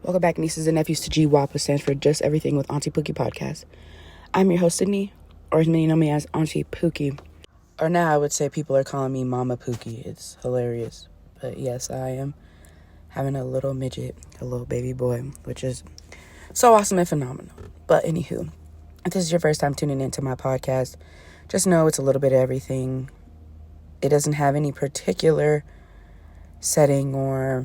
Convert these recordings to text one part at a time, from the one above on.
Welcome back, nieces and nephews, to JEWAP, which stands for Just Everything with Auntie Pookie podcast. I'm your host, Sydney, or as many know me as Auntie Pookie. Or now I would say people are calling me Mama Pookie. It's hilarious. But yes, I am having a little midget, a little baby boy, which is so awesome and phenomenal. But anywho, if this is your first time tuning into my podcast, just know it's a little bit of everything. It doesn't have any particular setting or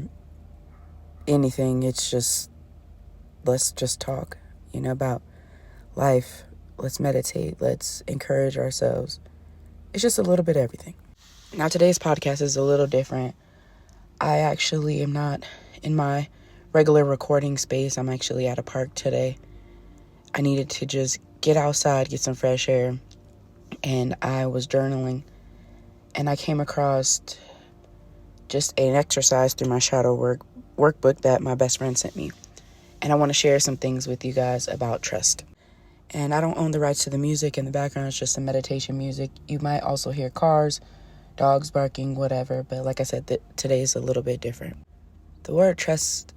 anything. It's just, let's just talk, about life. Let's meditate. Let's encourage ourselves. It's just a little bit of everything. Now, today's podcast is a little different. I actually am not in my regular recording space. I'm actually at a park today. I needed to just get outside, get some fresh air, and I was journaling, and I came across just an exercise through my shadow workbook that my best friend sent me. And I want to share some things with you guys about trust. And I don't own the rights to the music in the background. It's just some meditation music. You might also hear cars, dogs barking, whatever. But like I said, today is a little bit different. The word trust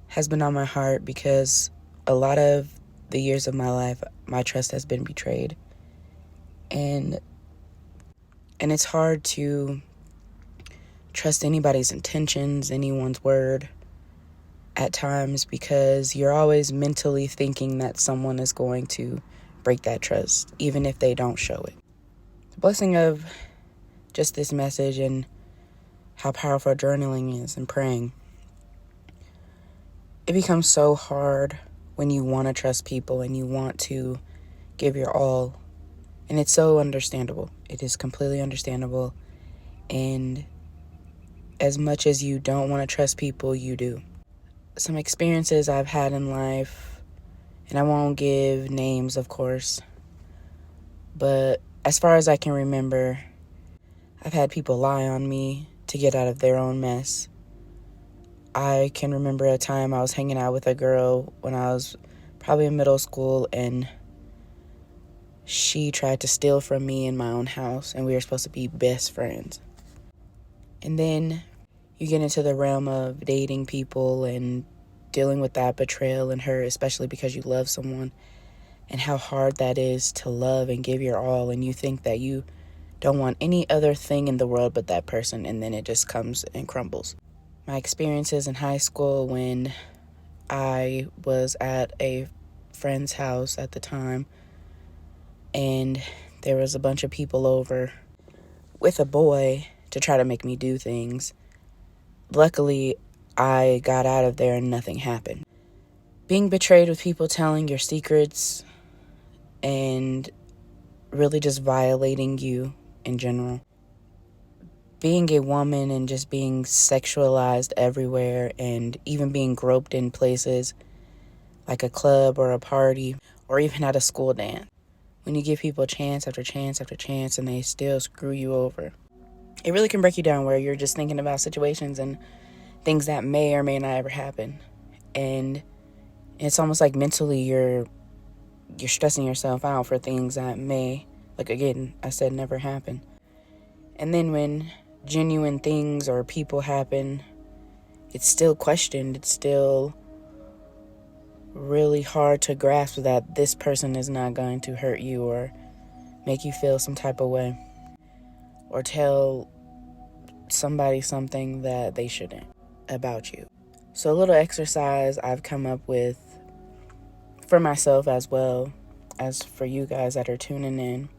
has been on my heart because a lot of the years of my life, my trust has been betrayed. And it's hard to trust anybody's intentions, anyone's word at times, because you're always mentally thinking that someone is going to break that trust, even if they don't show it. The blessing of just this message and how powerful journaling is and praying. It becomes so hard when you want to trust people and you want to give your all. And it's so understandable. It is completely understandable. And as much as you don't want to trust people, you do. Some experiences I've had in life, and I won't give names, of course, but as far as I can remember, I've had people lie on me to get out of their own mess. I can remember a time I was hanging out with a girl when I was probably in middle school, and she tried to steal from me in my own house, and we were supposed to be best friends. And then you get into the realm of dating people and dealing with that betrayal and hurt, especially because you love someone, and how hard that is to love and give your all, and you think that you don't want any other thing in the world but that person, and then it just comes and crumbles. My experiences in high school, when I was at a friend's house at the time, and there was a bunch of people over with a boy to try to make me do things. Luckily, I got out of there and nothing happened. Being betrayed with people telling your secrets and really just violating you in general. Being a woman and just being sexualized everywhere, and even being groped in places like a club or a party or even at a school dance. When you give people chance after chance after chance and they still screw you over. It really can break you down, where you're just thinking about situations and things that may or may not ever happen. And it's almost like mentally you're stressing yourself out for things that may, like again, I said, never happen. And then when genuine things or people happen, it's still questioned. It's still really hard to grasp that this person is not going to hurt you or make you feel some type of way, or tell somebody something that they shouldn't about you. So a little exercise I've come up with for myself as well as for you guys that are tuning in.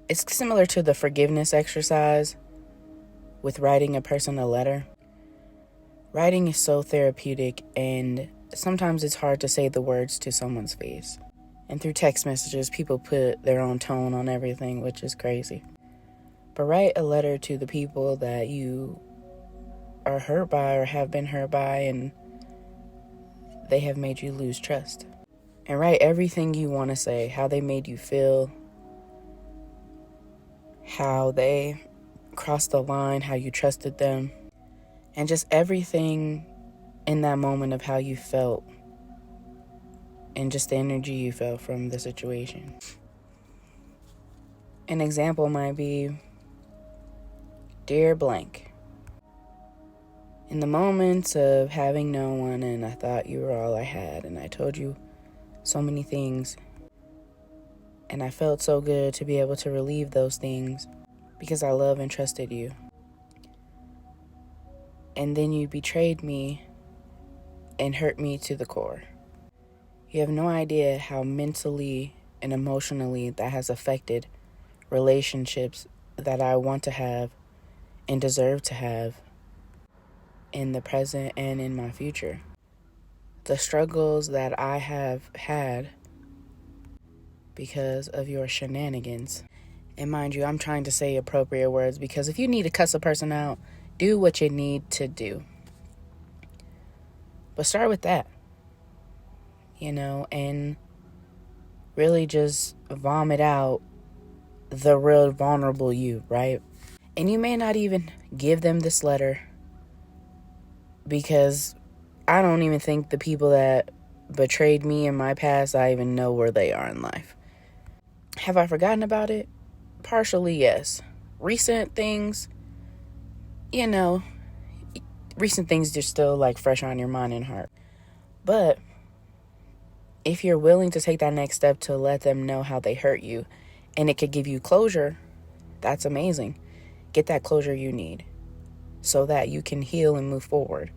It's similar to the forgiveness exercise with writing a person a letter. Writing is so therapeutic, and sometimes it's hard to say the words to someone's face. And through text messages, people put their own tone on everything, which is crazy. But write a letter to the people that you are hurt by or have been hurt by, and they have made you lose trust. And write everything you want to say, how they made you feel, how they crossed the line, how you trusted them, and just everything in that moment of how you felt and just the energy you felt from the situation. An example might be, Dear blank, In the moments of having no one and I thought you were all I had, and I told you so many things, and I felt so good to be able to relieve those things because I love and trusted you. And then you betrayed me and hurt me to the core. You have no idea how mentally and emotionally that has affected relationships that I want to have and deserve to have in the present and in my future. The struggles that I have had because of your shenanigans. And mind you, I'm trying to say appropriate words because if you need to cuss a person out, do what you need to do. But start with that, and really just vomit out the real vulnerable you, right? And you may not even give them this letter because I don't even think the people that betrayed me in my past, I even know where they are in life. Have I forgotten about it? Partially, yes. Recent things are still like fresh on your mind and heart. But if you're willing to take that next step to let them know how they hurt you and it could give you closure, that's amazing. Get that closure you need so that you can heal and move forward.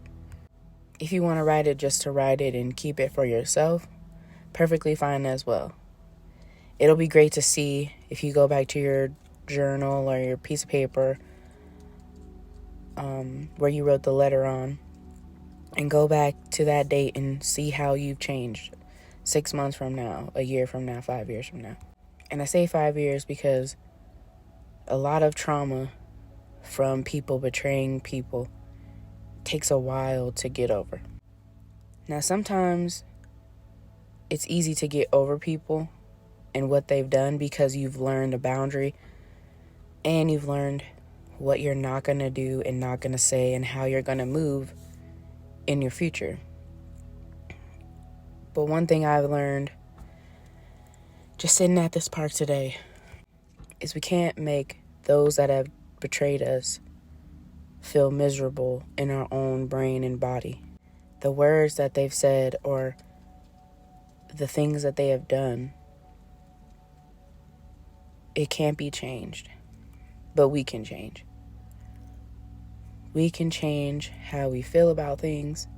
If you want to write it just to write it and keep it for yourself, perfectly fine as well. It'll be great to see if you go back to your journal or your piece of paper where you wrote the letter on and go back to that date and see how you've changed 6 months from now, a year from now, 5 years from now. And I say 5 years because a lot of trauma from people betraying people takes a while to get over. Now, sometimes it's easy to get over people and what they've done because you've learned a boundary and you've learned what you're not going to do and not going to say and how you're going to move in your future. But one thing I've learned just sitting at this park today is we can't make those that have betrayed us feel miserable in our own brain and body. The words that they've said or the things that they have done, it can't be changed, but we can change. We can change how we feel about things.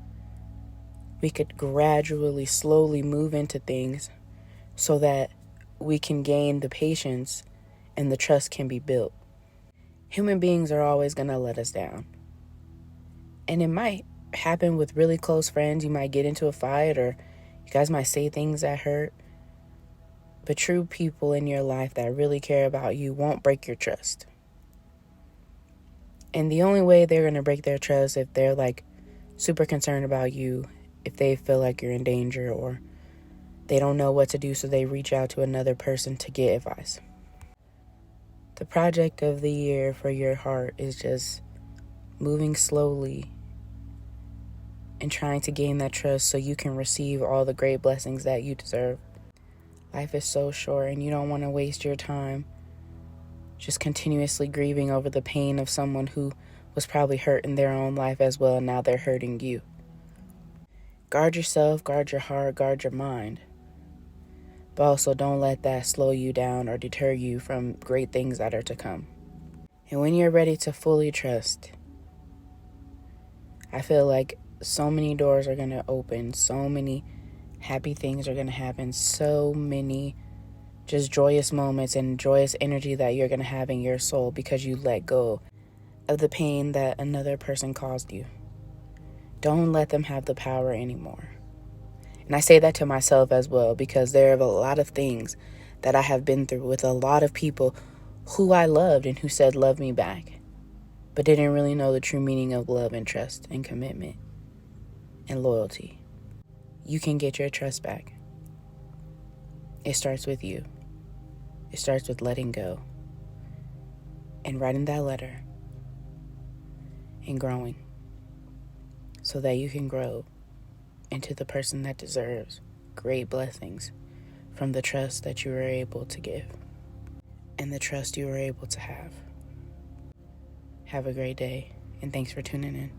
We could gradually, slowly move into things so that we can gain the patience and the trust can be built. Human beings are always going to let us down. And it might happen with really close friends. You might get into a fight or you guys might say things that hurt. But true people in your life that really care about you won't break your trust. And the only way they're going to break their trust if they're super concerned about you, if they feel like you're in danger or they don't know what to do, so they reach out to another person to get advice. The project of the year for your heart is just moving slowly and trying to gain that trust so you can receive all the great blessings that you deserve. Life is so short and you don't want to waste your time just continuously grieving over the pain of someone who was probably hurt in their own life as well, and now they're hurting you. Guard yourself, guard your heart, guard your mind. But also don't let that slow you down or deter you from great things that are to come. And when you're ready to fully trust, I feel like so many doors are going to open, so many happy things are going to happen, so many just joyous moments and joyous energy that you're going to have in your soul because you let go of the pain that another person caused you. Don't let them have the power anymore. And I say that to myself as well because there are a lot of things that I have been through with a lot of people who I loved and who said love me back, but didn't really know the true meaning of love and trust and commitment and loyalty. You can get your trust back. It starts with you. It starts with letting go and writing that letter and growing so that you can grow into the person that deserves great blessings from the trust that you were able to give and the trust you were able to have. Have a great day, and thanks for tuning in.